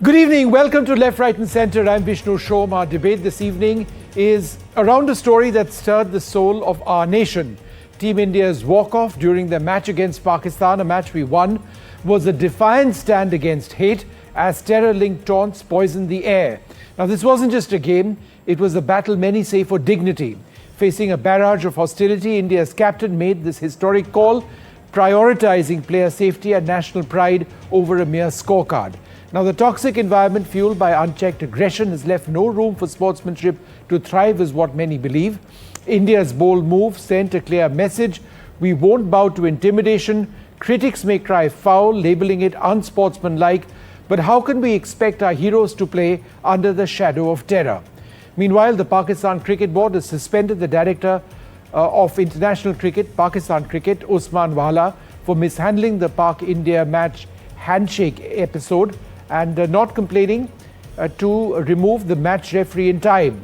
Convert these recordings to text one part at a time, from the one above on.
Good evening. Welcome to Left, Right and Centre. I'm Vishnu Shom. Our debate this evening is around a story that stirred the soul of our nation. Team India's walk-off during their match against Pakistan, a match we won, was a defiant stand against hate as terror-linked taunts poisoned the air. Now, this wasn't just a game. It was a battle many say for dignity. Facing a barrage of hostility, India's captain made this historic call, prioritizing player safety and national pride over a mere scorecard. Now, the toxic environment fueled by unchecked aggression has left no room for sportsmanship to thrive, is what many believe. India's bold move sent a clear message: we won't bow to intimidation. Critics may cry foul, labeling it unsportsmanlike, but how can we expect our heroes to play under the shadow of terror? Meanwhile, the Pakistan Cricket Board has suspended the director of international cricket, Pakistan Cricket, Usman Wahla, for mishandling the Pak-India match Handshake episode and not complaining to remove the match referee in time.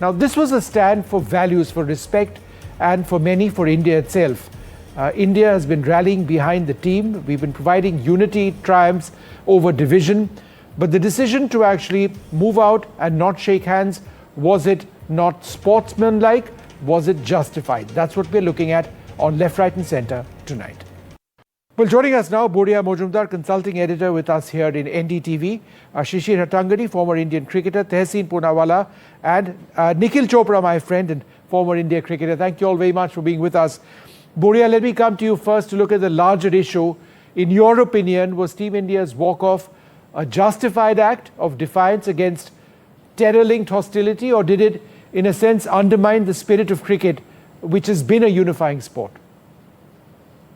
Now, this was a stand for values, for respect, and for many, for India itself. India has been rallying behind the team. We've been providing unity, triumphs over division. But the decision to actually move out and not shake hands, was it not sportsmanlike? Was it justified? That's what we're looking at on Left, Right and Centre tonight. Well, joining us now, Boria Mojumdar, consulting editor with us here in NDTV, Shishir Hatangadi, former Indian cricketer, Tehseen Poonawala, and Nikhil Chopra, my friend and former India cricketer. Thank you all very much for being with us. Boria, let me come to you first to look at the larger issue. In your opinion, was Team India's walk-off a justified act of defiance against terror-linked hostility, or did it, in a sense, undermine the spirit of cricket, which has been a unifying sport?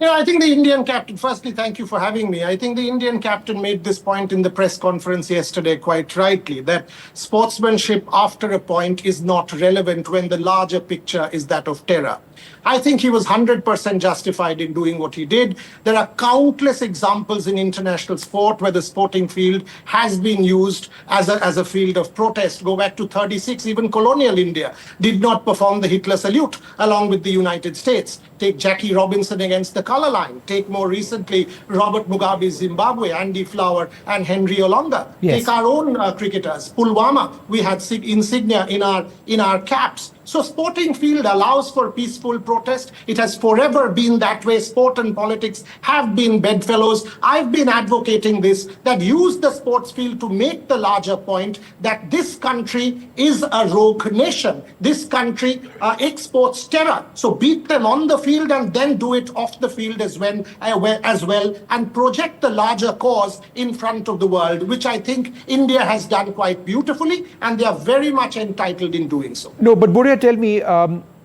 I think the Indian captain, firstly, thank you for having me. I think the Indian captain made this point in the press conference yesterday quite rightly, that sportsmanship after a point is not relevant when the larger picture is that of terror. I think he was 100% justified in doing what he did. There are countless examples in international sport where the sporting field has been used as a field of protest. Go back to 36, even colonial India did not perform the Hitler salute along with the United States. Take Jackie Robinson against the colour line. Take more recently Robert Mugabe's Zimbabwe, Andy Flower and Henry Olonga. Yes. Take our own cricketers, Pulwama, we had insignia in our caps. So sporting field allows for peaceful protest. It has forever been that way. Sport and politics have been bedfellows. I've been advocating this, that use the sports field to make the larger point that this country is a rogue nation. This country exports terror. So beat them on the field and then do it off the field as well, and project the larger cause in front of the world, which I think India has done quite beautifully, and they are very much entitled in doing so. No, but Boria, tell me,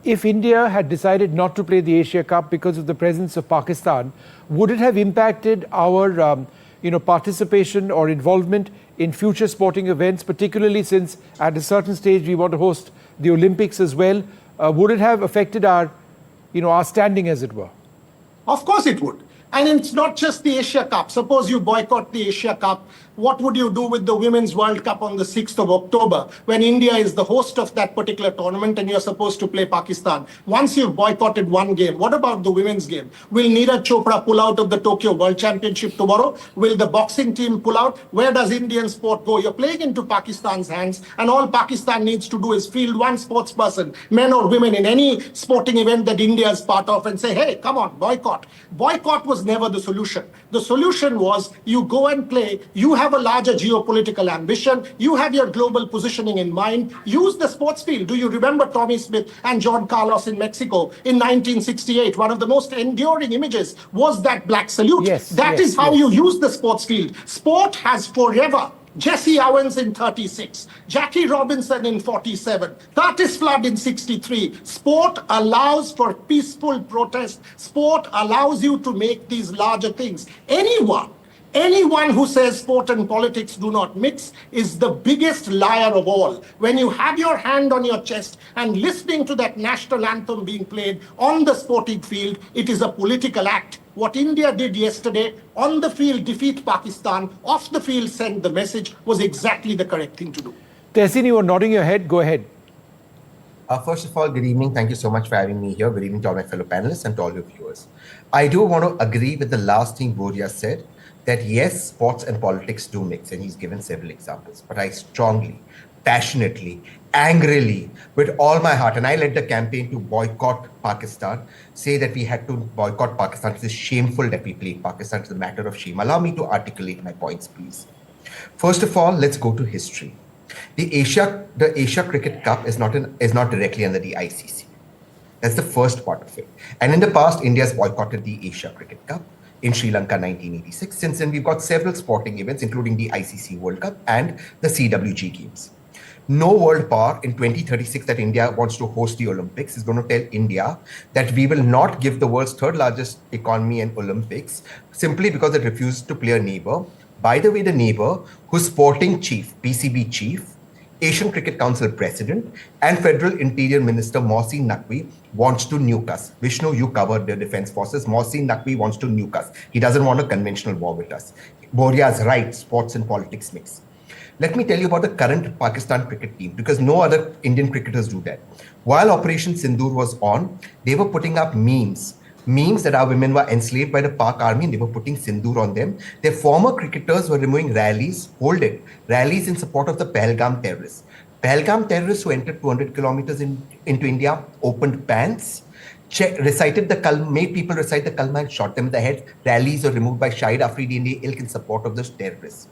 if India had decided not to play the Asia Cup because of the presence of Pakistan, would it have impacted our participation or involvement in future sporting events, particularly since at a certain stage we want to host the Olympics as well? Would it have affected our standing, as it were? Of course it would. And it's not just the Asia Cup. Suppose you boycott the Asia Cup. What would you do with the Women's World Cup on the 6th of October when India is the host of that particular tournament and you're supposed to play Pakistan? Once you've boycotted one game, what about the women's game? Will Neeraj Chopra pull out of the Tokyo World Championship tomorrow? Will the boxing team pull out? Where does Indian sport go? You're playing into Pakistan's hands, and all Pakistan needs to do is field one sportsperson, men or women, in any sporting event that India is part of and say, hey, come on, boycott. Boycott was never the solution. The solution was you go and play, you have a larger geopolitical ambition, you have your global positioning in mind, use the sports field. Do you remember Tommy Smith and John Carlos in Mexico in 1968? One of the most enduring images was that black salute. Yes, that is how you use the sports field. Sport has forever. Jesse Owens in 36, Jackie Robinson in 47, Curtis Flood in 63. Sport allows for peaceful protest. Sport allows you to make these larger things. Anyone who says sport and politics do not mix is the biggest liar of all. When you have your hand on your chest and listening to that national anthem being played on the sporting field, it is a political act. What India did yesterday, on the field defeat Pakistan, off the field send the message, was exactly the correct thing to do. Tehseen, you were nodding your head. Go ahead. First of all, good evening. Thank you so much for having me here. Good evening to all my fellow panelists and to all your viewers. I do want to agree with the last thing Boria said, that yes, sports and politics do mix, and he's given several examples, but I strongly, passionately, angrily, with all my heart, and I led the campaign to boycott Pakistan, say that we had to boycott Pakistan. It is shameful that we played Pakistan. It's a matter of shame. Allow me to articulate my points, please. First of all, let's go to history. The Asia Cricket Cup is not directly under the ICC. That's the first part of it. And in the past, India has boycotted the Asia Cricket Cup in Sri Lanka 1986. Since then, we've got several sporting events, including the ICC World Cup and the CWG Games. No world power in 2036 that India wants to host the Olympics is going to tell India that we will not give the world's third largest economy an Olympics simply because it refuses to play a neighbor. By the way, the neighbor whose sporting chief, PCB chief, Asian Cricket Council President, and Federal Interior Minister Mohsin Naqvi wants to nuke us. Vishnu, you covered the defense forces. Mohsin Naqvi wants to nuke us. He doesn't want a conventional war with us. Boria is right, sports and politics mix. Let me tell you about the current Pakistan cricket team, because no other Indian cricketers do that. While Operation Sindoor was on, they were putting up memes that our women were enslaved by the Pak army and they were putting Sindoor on them. Their former cricketers were removing rallies in support of the Pahalgam terrorists. Pahalgam terrorists who entered 200 kilometers into India, opened pants, made people recite the Kalma and shot them in the head. Rallies were removed by Shahid Afridi ilk in support of those terrorists.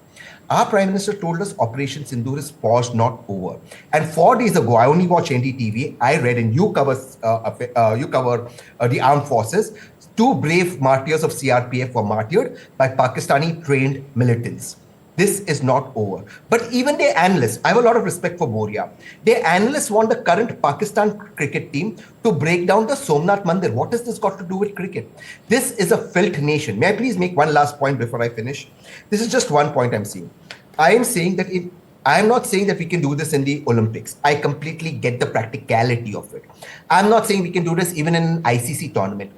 Our Prime Minister told us Operation Sindoor is paused, not over. And 4 days ago, I only watch NDTV. I read, and you cover the armed forces. 2 brave martyrs of CRPF were martyred by Pakistani trained militants. This is not over. But even their analysts, I have a lot of respect for Boria. Their analysts want the current Pakistan cricket team to break down the Somnath Mandir. What has this got to do with cricket? This is a filth nation. May I please make one last point before I finish? This is just one point I'm saying. I am not saying that we can do this in the Olympics. I completely get the practicality of it. I'm not saying we can do this even in an ICC tournament.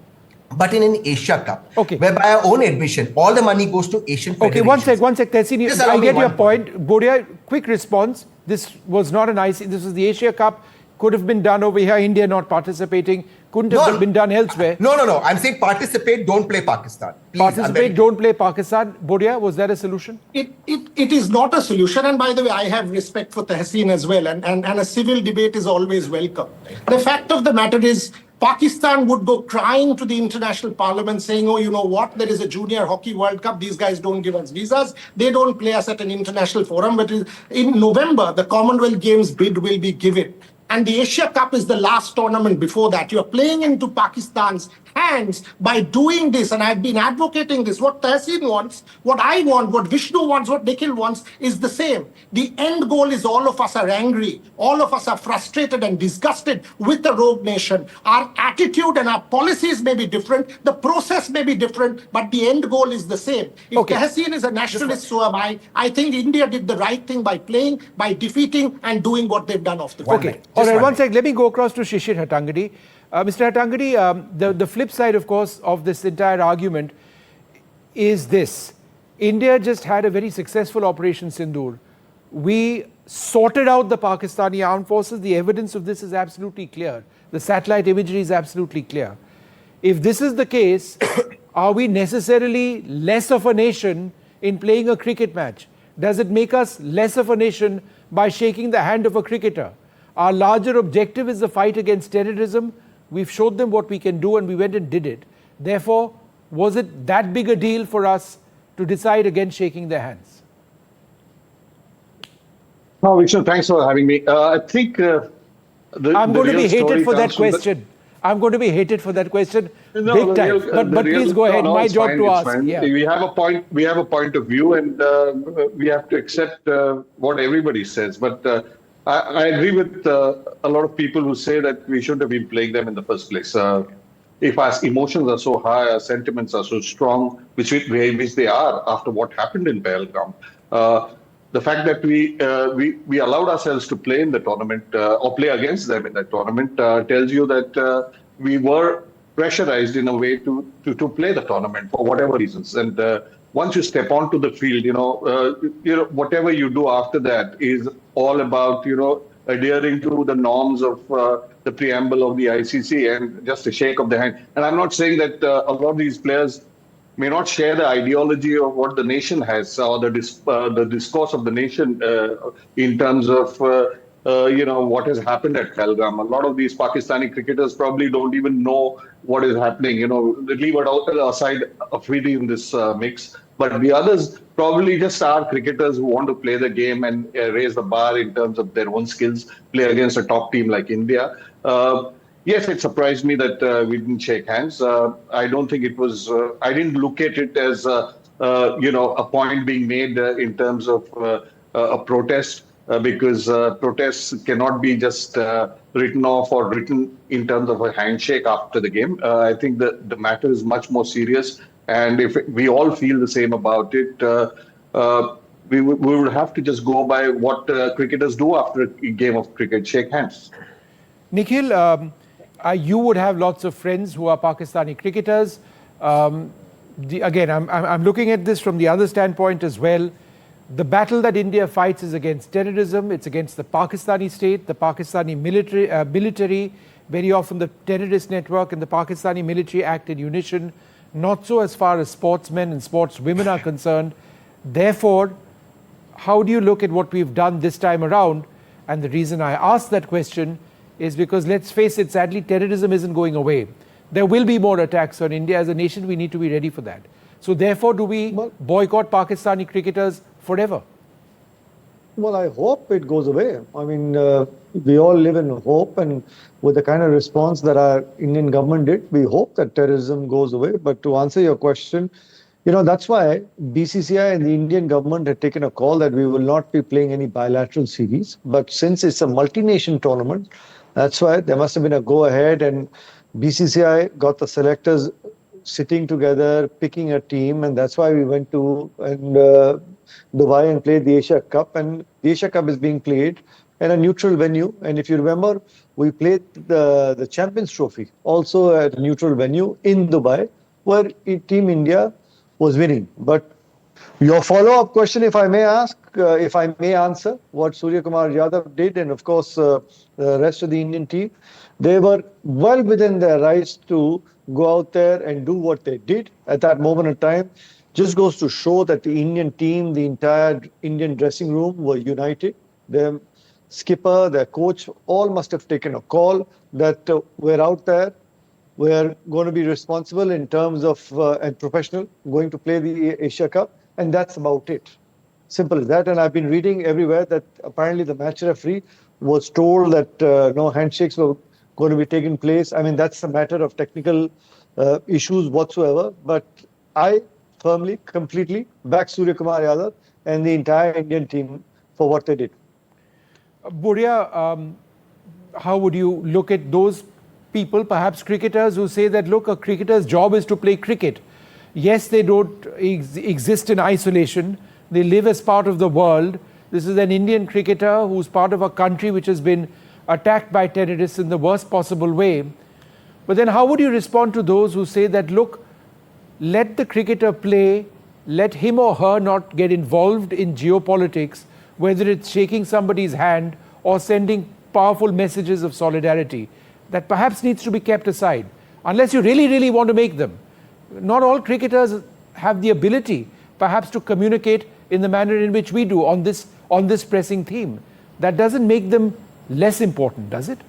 But in an Asia Cup, where by our own admission, all the money goes to Asian federations. Okay, one sec. Tehseen, I get your point. Boria, quick response. This was not an ICC, this was the Asia Cup. Could have been done over here, India not participating. Couldn't have been done elsewhere. No. I'm saying participate, don't play Pakistan. Please, participate, don't play Pakistan. Boria, was that a solution? It is not a solution. And by the way, I have respect for Tehseen as well. And a civil debate is always welcome. The fact of the matter is, Pakistan would go crying to the international parliament saying, oh, you know what, there is a junior hockey World Cup. These guys don't give us visas. They don't play us at an international forum. But in November, the Commonwealth Games bid will be given. And the Asia Cup is the last tournament before that. You're playing into Pakistan's hands by doing this. And I've been advocating this. What Tehseen wants, what I want, what Vishnu wants, what Nikhil wants is the same. The end goal is all of us are angry. All of us are frustrated and disgusted with the rogue nation. Our attitude and our policies may be different. The process may be different, but the end goal is the same. If Tehseen is a nationalist, so am I. I think India did the right thing by playing, by defeating and doing what they've done off the field. All right, one sec. Let me go across to Shishir Hattangadi. Mr. Hattangadi, the flip side, of course, of this entire argument is this. India just had a very successful Operation Sindoor. We sorted out the Pakistani armed forces. The evidence of this is absolutely clear. The satellite imagery is absolutely clear. If this is the case, are we necessarily less of a nation in playing a cricket match? Does it make us less of a nation by shaking the hand of a cricketer? Our larger objective is the fight against terrorism. We've showed them what we can do and we went and did it. Therefore, was it that big a deal for us to decide against shaking their hands? No, Vishnu, thanks for having me. I think I'm going to be hated for that question. I'm going to be hated for that question big time. But please go ahead. My job to ask. Yeah. We have a point. We have a point of view, and we have to accept what everybody says. But I agree with a lot of people who say that we shouldn't have been playing them in the first place. If our emotions are so high, our sentiments are so strong, which they are after what happened in Pahalgam, the fact that we allowed ourselves to play in the tournament or play against them in that tournament tells you that we were pressurized in a way to play the tournament for whatever reasons. And once you step onto the field, whatever you do after that is all about adhering to the norms of the preamble of the ICC and just a shake of the hand. And I'm not saying that a lot of these players may not share the ideology of what the nation has or the discourse of the nation in terms of what has happened at Pahalgam. A lot of these Pakistani cricketers probably don't even know what is happening. Leave it aside Afridi in this mix, but the others probably just are cricketers who want to play the game and raise the bar in terms of their own skills, play against a top team like India. Yes, it surprised me that we didn't shake hands. I don't think it was. I didn't look at it as a point being made in terms of a protest, because protests cannot be just written off or written in terms of a handshake after the game. I think that the matter is much more serious, and if we all feel the same about it, we would have to just go by what cricketers do after a game of cricket: shake hands. Nikhil, you would have lots of friends who are Pakistani cricketers. Again, I'm looking at this from the other standpoint as well. The battle that India fights is against terrorism. It's against the Pakistani state, the Pakistani military. Very often the terrorist network and the Pakistani military act in unison. Not so as far as sportsmen and sportswomen are concerned. Therefore, how do you look at what we've done this time around? And the reason I ask that question is because, let's face it, sadly, terrorism isn't going away. There will be more attacks on India. As a nation, we need to be ready for that. So therefore, do we boycott Pakistani cricketers forever? Well, I hope it goes away. I mean, we all live in hope, and with the kind of response that our Indian government did, we hope that terrorism goes away. But to answer your question, that's why BCCI and the Indian government had taken a call that we will not be playing any bilateral series. But since it's a multi-nation tournament, that's why there must have been a go-ahead, and BCCI got the selectors sitting together, picking a team, and that's why we went to Dubai and played the Asia Cup. And the Asia Cup is being played in a neutral venue. And if you remember, we played the Champions Trophy also at a neutral venue in Dubai, where Team India was winning. But your follow-up question, if I may ask, if I may answer, what Surya Kumar Yadav did, and of course the rest of the Indian team, they were well within their rights to go out there and do what they did at that moment in time. Just goes to show that the Indian team, the entire Indian dressing room were united. Their skipper, their coach, all must have taken a call that we're out there. We're going to be responsible in terms of and professional, going to play the Asia Cup, and that's about it. Simple as that. And I've been reading everywhere that apparently the match referee was told that no handshakes were going to be taking place. I mean, that's a matter of technical issues whatsoever. But I firmly, completely back Surya Kumar Yadav and the entire Indian team for what they did. Buria, how would you look at those people, perhaps cricketers, who say that, look, a cricketer's job is to play cricket. Yes, they don't exist in isolation. They live as part of the world. This is an Indian cricketer who's part of a country which has been attacked by terrorists in the worst possible way. But then how would you respond to those who say that, look, let the cricketer play, let him or her not get involved in geopolitics, whether it's shaking somebody's hand or sending powerful messages of solidarity, that perhaps needs to be kept aside, unless you really, really want to make them. Not all cricketers have the ability, perhaps, to communicate in the manner in which we do on this pressing theme. That doesn't make them less important, does it?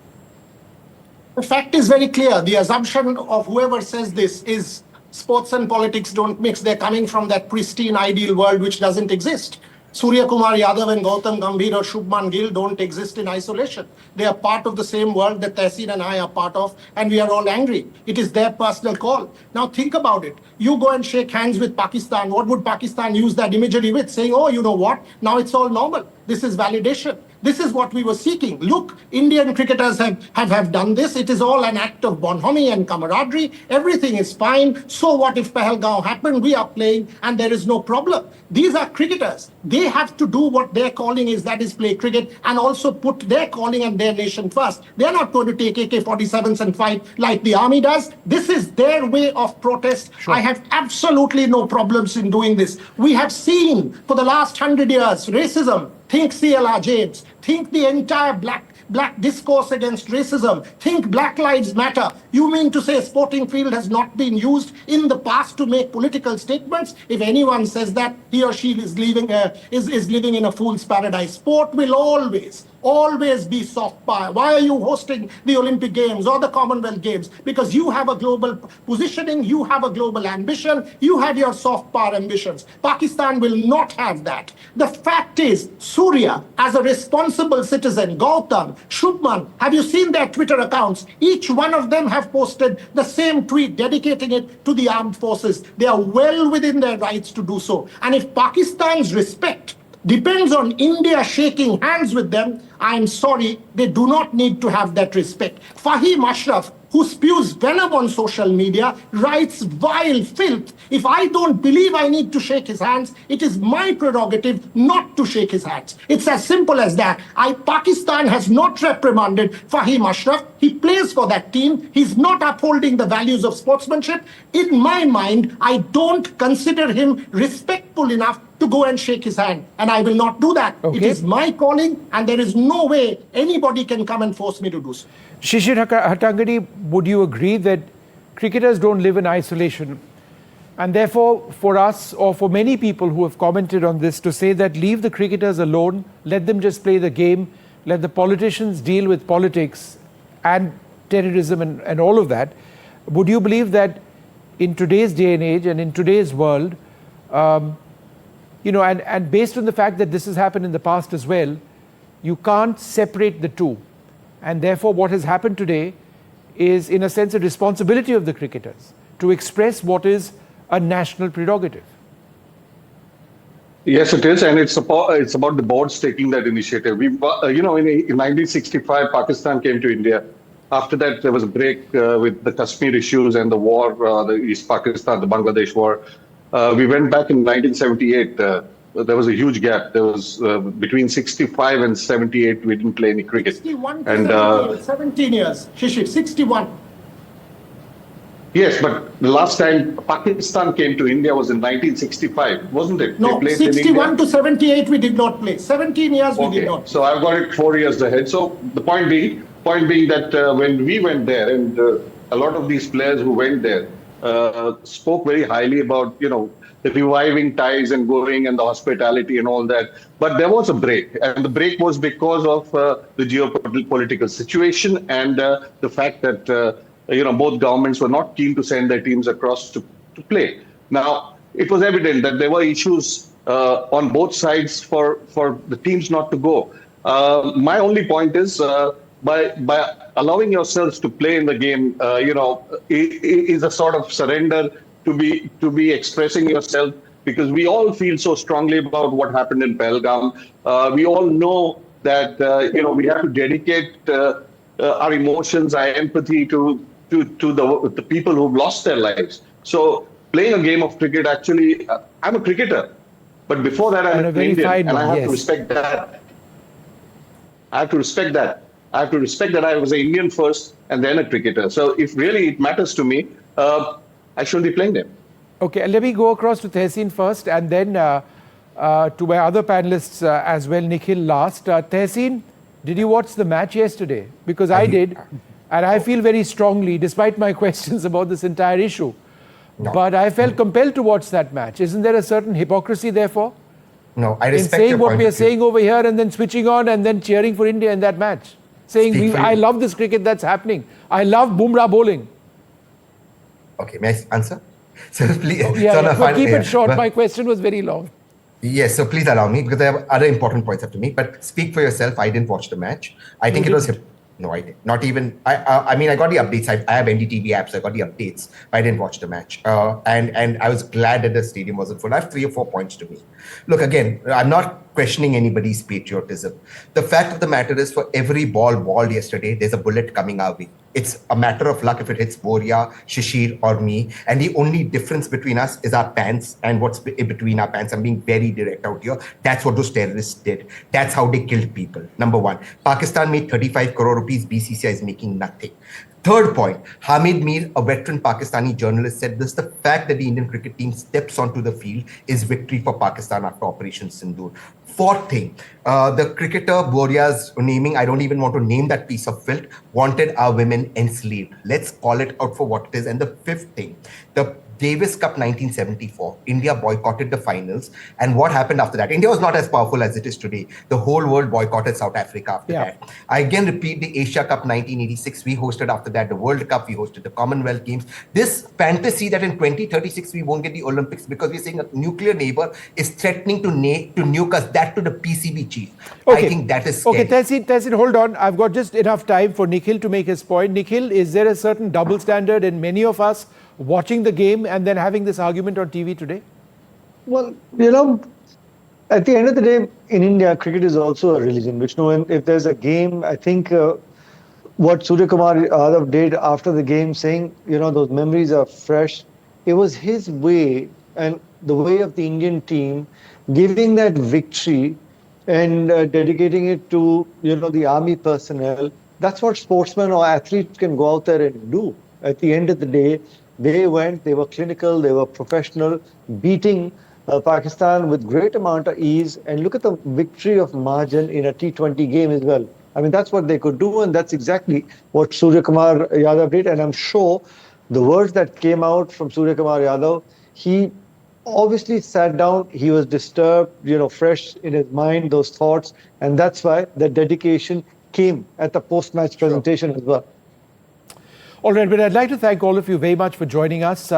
The fact is very clear. The assumption of whoever says this is sports and politics don't mix. They're coming from that pristine, ideal world which doesn't exist. Surya Kumar Yadav and Gautam Gambhir or Shubman Gill don't exist in isolation. They are part of the same world that Tehseen and I are part of, and we are all angry. It is their personal call. Now think about it. You go and shake hands with Pakistan. What would Pakistan use that imagery with? Saying, oh, you know what? Now it's all normal. This is validation. This is what we were seeking. Look, Indian cricketers have done this. It is all an act of bonhomie and camaraderie. Everything is fine. So what if Pahalgam happened? We are playing and there is no problem. These are cricketers. They have to do what their calling is, that is play cricket, and also put their calling and their nation first. They're not going to take AK-47s and fight like the army does. This is their way of protest. Sure. I have absolutely no problems in doing this. We have seen for the last 100 years racism. Think C.L.R. James. Think the entire black black discourse against racism, think Black Lives Matter. You mean to say sporting field has not been used in the past to make political statements? If anyone says that, he or she is living in a fool's paradise. Sport will always be soft power. Why are you hosting the Olympic Games or the Commonwealth Games? Because you have a global positioning, you have a global ambition, you have your soft power ambitions. Pakistan will not have that. The fact is, Surya, as a responsible citizen, Gautam, Shubman, have you seen their Twitter accounts? Each one of them have posted the same tweet dedicating it to the armed forces. They are well within their rights to do so. And if Pakistan's respect depends on India shaking hands with them, I'm sorry, they do not need to have that respect. Fahim Ashraf, who spews venom on social media, writes vile filth. If I don't believe I need to shake his hands, it is my prerogative not to shake his hands. It's as simple as that. Pakistan has not reprimanded Fahim Ashraf. He plays for that team. He's not upholding the values of sportsmanship. In my mind, I don't consider him respectful enough to go and shake his hand. And I will not do that. Okay. It is my calling, and there is no way anybody can come and force me to do so. Shishir Hattangadi, would you agree that cricketers don't live in isolation? And therefore, for us, or for many people who have commented on this, to say that leave the cricketers alone, let them just play the game, let the politicians deal with politics and terrorism and all of that, would you believe that in today's day and age and in today's world, and based on the fact that this has happened in the past as well, you can't separate the two. And therefore, what has happened today is, in a sense, a responsibility of the cricketers to express what is a national prerogative. Yes, it is, and it's about the boards taking that initiative. In 1965, Pakistan came to India. After that, there was a break with the Kashmir issues and the war, the East Pakistan, the Bangladesh war. We went back in 1978. There was a huge gap. There was between 65 and 78, we didn't play any cricket. 61 to 17 years, Shishir, 61. Yes, but the last time Pakistan came to India was in 1965, wasn't it? No, 61 to 78 we did not play. 17 years we did not play. So I've got it 4 years ahead. So the point being that when we went there, and a lot of these players who went there spoke very highly about, the reviving ties and going and the hospitality and all that. But there was a break, and the break was because of the geopolitical situation and the fact that both governments were not keen to send their teams across to play. Now, it was evident that there were issues on both sides for the teams not to go. My only point is by allowing yourselves to play in the game, is a sort of surrender to be expressing yourself, because we all feel so strongly about what happened in Pahalgam. We all know that we have to dedicate our emotions, our empathy to the people who've lost their lives. So playing a game of cricket, actually, I'm a cricketer, but before that I'm an Indian, and I have to respect that. I have to respect that. I have to respect that I was an Indian first and then a cricketer. So if really it matters to me, I shouldn't be playing them. Okay, let me go across to Tehseen first, and then to my other panelists as well, Nikhil last. Tehseen, did you watch the match yesterday? Because I did, and I feel very strongly, despite my questions about this entire issue. No. But I felt compelled to watch that match. Isn't there a certain hypocrisy, therefore? No, I respect in saying your what point we are of view. saying over here and then switching on and then cheering for India in that match. Saying, I love this cricket that's happening. I love Bumrah bowling. Okay, may I answer? So please, but keep it short. My question was very long. Yes, so please allow me, because I have other important points after me. But speak for yourself. I didn't watch the match. I think it was... No, I didn't. Not even... I mean, I got the updates. I have NDTV apps. I got the updates. But I didn't watch the match. And I was glad that the stadium wasn't full. I have 3 or 4 points to me. Look, again, I'm not questioning anybody's patriotism. The fact of the matter is, for every ball balled yesterday, there's a bullet coming our way. It's a matter of luck if it hits Boria, Shishir, or me. And the only difference between us is our pants and what's between our pants. I'm being very direct out here. That's what those terrorists did. That's how they killed people. Number one, Pakistan made 35 crore rupees. BCCI is making nothing. Third point, Hamid Mir, a veteran Pakistani journalist, said this: the fact that the Indian cricket team steps onto the field is victory for Pakistan after Operation Sindoor. Fourth thing, the cricketer Boria's naming, I don't even want to name that piece of filth, wanted our women enslaved. Let's call it out for what it is. And the fifth thing, the Davis Cup 1974, India boycotted the finals. And what happened after that? India was not as powerful as it is today. The whole world boycotted South Africa after that. I again repeat the Asia Cup 1986, we hosted after that the World Cup, we hosted the Commonwealth Games. This fantasy that in 2036 we won't get the Olympics because we're saying a nuclear neighbor is threatening to nuke us, that to the PCB chief. Okay. I think that is scary. Okay, Tehseen, hold on. I've got just enough time for Nikhil to make his point. Nikhil, is there a certain double standard in many of us watching the game and then having this argument on TV today? Well, at the end of the day, in India, cricket is also a religion. Vishnu, if there's a game, I think what Surya Kumar Yadav did after the game, saying, those memories are fresh, it was his way and the way of the Indian team giving that victory and dedicating it to, the army personnel. That's what sportsmen or athletes can go out there and do. At the end of the day, they were clinical, they were professional, beating Pakistan with great amount of ease. And look at the victory of margin in a T20 game as well. I mean, that's what they could do, and that's exactly what Surya Kumar Yadav did. And I'm sure the words that came out from Surya Kumar Yadav, he obviously sat down, he was disturbed, fresh in his mind, those thoughts. And that's why the dedication came at the post-match presentation as well. All right, but I'd like to thank all of you very much for joining us.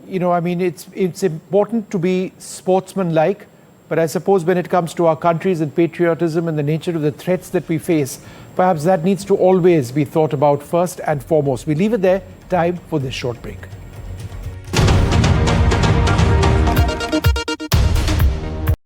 It's important to be sportsmanlike, but I suppose when it comes to our countries and patriotism and the nature of the threats that we face, perhaps that needs to always be thought about first and foremost. We leave it there. Time for this short break.